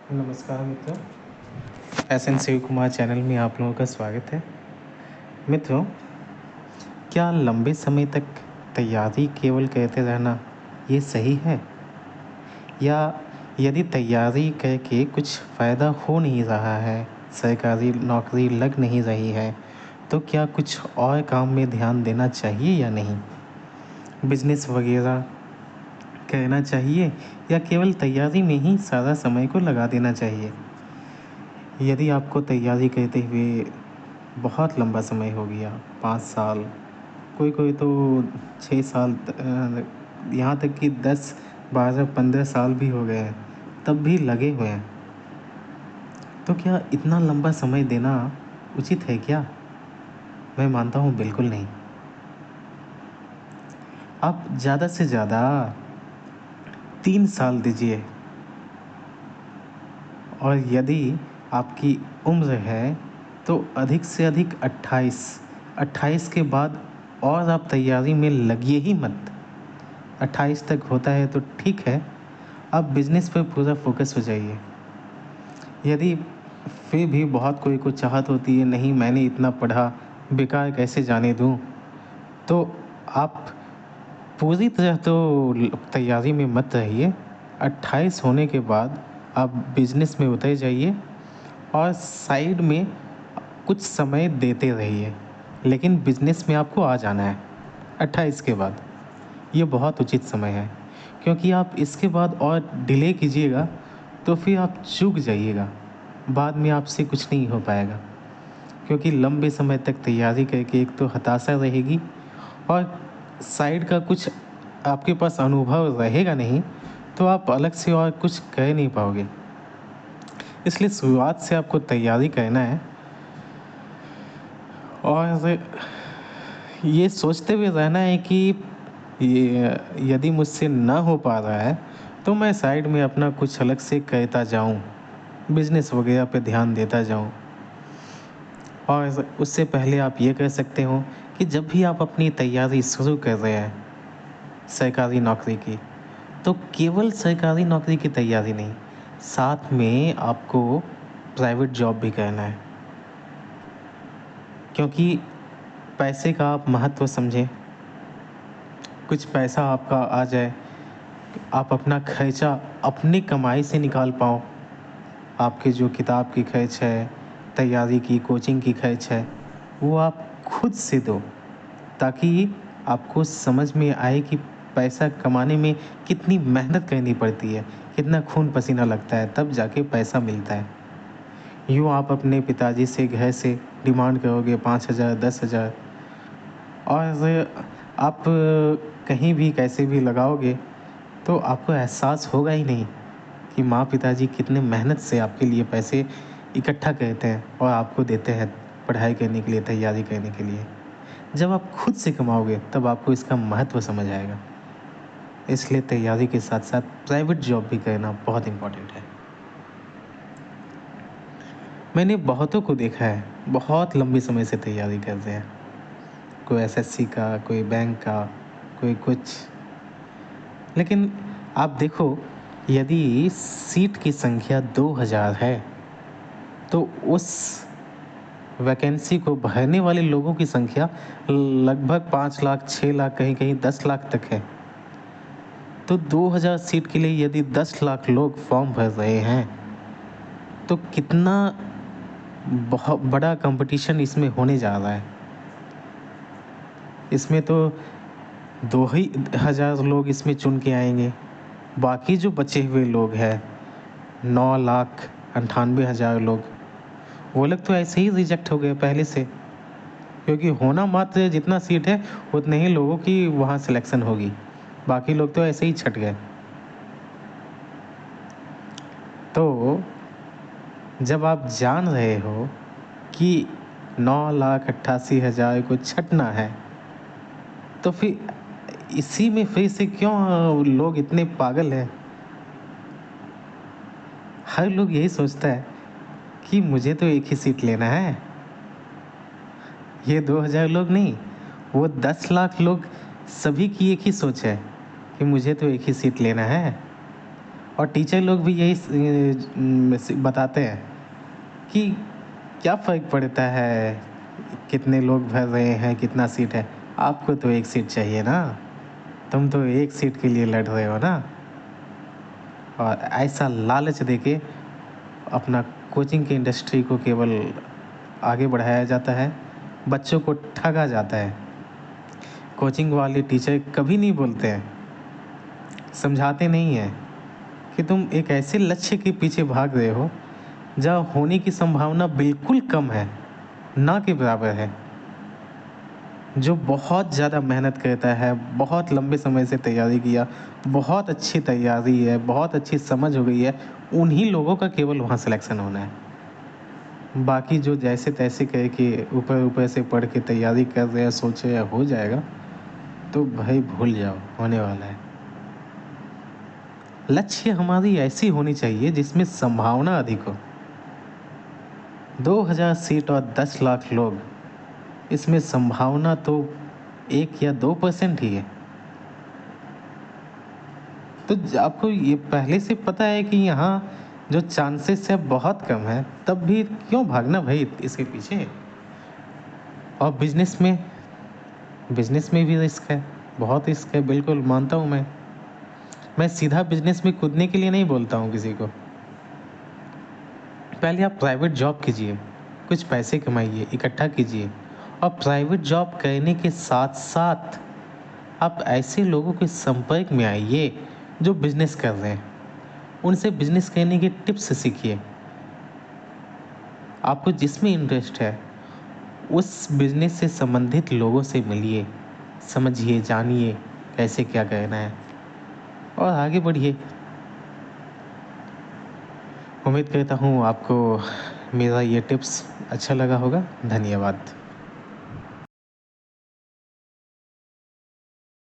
नमस्कार मित्रों, SN Shiv Kumar channel में आप लोगों का स्वागत है। मित्रों, क्या लंबे समय तक तैयारी केवल करते रहना ये सही है? या यदि तैयारी करके कुछ फ़ायदा हो नहीं रहा है, सरकारी नौकरी लग नहीं रही है, तो क्या कुछ और काम में ध्यान देना चाहिए या नहीं? बिज़नेस वगैरह करना चाहिए या केवल तैयारी में ही सारा समय को लगा देना चाहिए? यदि आपको तैयारी करते हुए बहुत लंबा समय हो गया, 5 साल, कोई-कोई तो 6 साल यहाँ तक कि 10, 12, 15 साल भी हो गए हैं, तब भी लगे हुए हैं। तो क्या इतना लंबा समय देना उचित है क्या? मैं मानता हूँ बिल्कुल नहीं। आप ज़्यादा से ज़्यादा 3 साल दीजिए और यदि आपकी उम्र है तो अधिक से अधिक 28, 28 के बाद और आप तैयारी में लगिए ही मत। 28 तक होता है तो ठीक है, आप बिज़नेस पे पूरा फ़ोकस हो जाइए। यदि फिर भी बहुत कोई को चाहत होती है, नहीं मैंने इतना पढ़ा, बेकार कैसे जाने दूँ? तो आप पूरी तरह तो तैयारी में मत रहिए। 28 होने के बाद आप बिज़नेस में उतर जाइए और साइड में कुछ समय देते रहिए। लेकिन बिज़नेस में आपको आ जाना है 28 के बाद। ये बहुत उचित समय है, क्योंकि आप इसके बाद और डिले कीजिएगा तो फिर आप चूक जाइएगा। बाद में आपसे कुछ नहीं हो पाएगा, क्योंकि लंबे समय तक तैयारी करके एक तो हताशा रहेगी और साइड का कुछ आपके पास अनुभव रहेगा नहीं, तो आप अलग से और कुछ कर नहीं पाओगे। इसलिए शुरुआत से आपको तैयारी करना है और ये सोचते हुए रहना है कि ये यदि मुझसे ना हो पा रहा है, तो मैं साइड में अपना कुछ अलग से करता जाऊँ, बिज़नेस वगैरह पे ध्यान देता जाऊँ। और उससे पहले आप ये कर सकते हो कि जब भी आप अपनी तैयारी शुरू कर रहे हैं सरकारी नौकरी की, तो केवल सरकारी नौकरी की तैयारी नहीं, साथ में आपको प्राइवेट जॉब भी करना है। क्योंकि पैसे का आप महत्व समझें, कुछ पैसा आपका आ जाए, आप अपना खर्चा अपनी कमाई से निकाल पाओ। आपके जो किताब की खर्च है, तैयारी की, कोचिंग की खर्च है, वो आप खुद से दो, ताकि आपको समझ में आए कि पैसा कमाने में कितनी मेहनत करनी पड़ती है, कितना खून पसीना लगता है, तब जाके पैसा मिलता है। यूँ आप अपने पिताजी से घर से डिमांड करोगे 5,000, 10,000 और आप कहीं भी कैसे भी लगाओगे, तो आपको एहसास होगा ही नहीं कि माँ पिताजी कितने मेहनत से आपके लिए पैसे इकट्ठा करते हैं और आपको देते हैं पढ़ाई करने के लिए, तैयारी करने के लिए। जब आप खुद से कमाओगे तब आपको इसका महत्व समझ आएगा। इसलिए तैयारी के साथ-साथ प्राइवेट जॉब भी करना बहुत इम्पोर्टेंट है। मैंने बहुतों को देखा है, बहुत लंबे समय से तैयारी कर रहे हैं। कोई एसएससी का, कोई बैंक का, कोई कुछ। लेकिन आप देखो, यदि सीट की संख्या 2000 है, तो उस वैकेंसी को भरने वाले लोगों की संख्या लगभग 5 लाख, 6 लाख, कहीं-कहीं 10 लाख तक है। तो 2000 सीट के लिए यदि 10 लाख लोग फॉर्म भर रहे हैं, तो कितना बहुत बड़ा कंपटीशन इसमें होने जा रहा है। इसमें तो 2 ही हज़ार लोग इसमें चुन के आएँगे। बाकी जो बचे हुए लोग हैं, 9,98,000 लोग, वो लोग तो ऐसे ही रिजेक्ट हो गए पहले से। क्योंकि होना मात्र जितना सीट है, उतने ही लोगों की वहाँ सिलेक्शन होगी। बाकी लोग तो ऐसे ही छँट गए। तो जब आप जान रहे हो कि 9,88,000 को छँटना है, तो फिर इसी में फिर से क्यों लोग इतने पागल हैं? हर लोग यही सोचता है कि मुझे तो एक ही सीट लेना है। ये 2000 लोग नहीं, वो 10 लाख लोग, सभी की एक ही सोच है कि मुझे तो एक ही सीट लेना है। और टीचर लोग भी यही बताते हैं कि क्या फ़र्क पड़ता है कितने लोग भर रहे हैं, कितना सीट है, आपको तो एक सीट चाहिए ना, तुम तो एक सीट के लिए लड़ रहे हो ना। और ऐसा लालच देके अपना कोचिंग की इंडस्ट्री को केवल आगे बढ़ाया जाता है, बच्चों को ठगा जाता है। कोचिंग वाले टीचर कभी नहीं बोलते हैं, समझाते नहीं हैं कि तुम एक ऐसे लक्ष्य के पीछे भाग रहे हो जहाँ होने की संभावना बिल्कुल कम है, ना के बराबर है। जो बहुत ज़्यादा मेहनत करता है, बहुत लंबे समय से तैयारी किया, बहुत अच्छी तैयारी है, बहुत अच्छी समझ हो गई है, उन्हीं लोगों का केवल वहाँ सिलेक्शन होना है। बाकी जो जैसे तैसे कह के ऊपर ऊपर से पढ़ के तैयारी कर रहे हैं, सोचे हो जाएगा, तो भाई भूल जाओ, होने वाला है। लक्ष्य हमारी ऐसी होनी चाहिए जिसमें संभावना अधिक हो। 2000 सीट और 10 लाख लोग, इसमें संभावना तो 1 या 2% ही है। तो आपको ये पहले से पता है कि यहाँ जो चांसेस है बहुत कम है, तब भी क्यों भागना भाई इसके पीछे। और बिजनेस में भी रिस्क है, बहुत रिस्क है, बिल्कुल मानता हूँ मैं सीधा बिजनेस में कूदने के लिए नहीं बोलता हूँ किसी को। पहले आप प्राइवेट जॉब कीजिए, कुछ पैसे कमाइए, इकट्ठा कीजिए, और प्राइवेट जॉब करने के साथ साथ आप ऐसे लोगों के संपर्क में आइए जो बिजनेस कर रहे हैं, उनसे बिजनेस करने की टिप्स सीखिए। आपको जिसमें इंटरेस्ट है उस बिजनेस से संबंधित लोगों से मिलिए, समझिए, जानिए कैसे क्या करना है और आगे बढ़िए। उम्मीद करता हूँ आपको मेरा ये टिप्स अच्छा लगा होगा। धन्यवाद।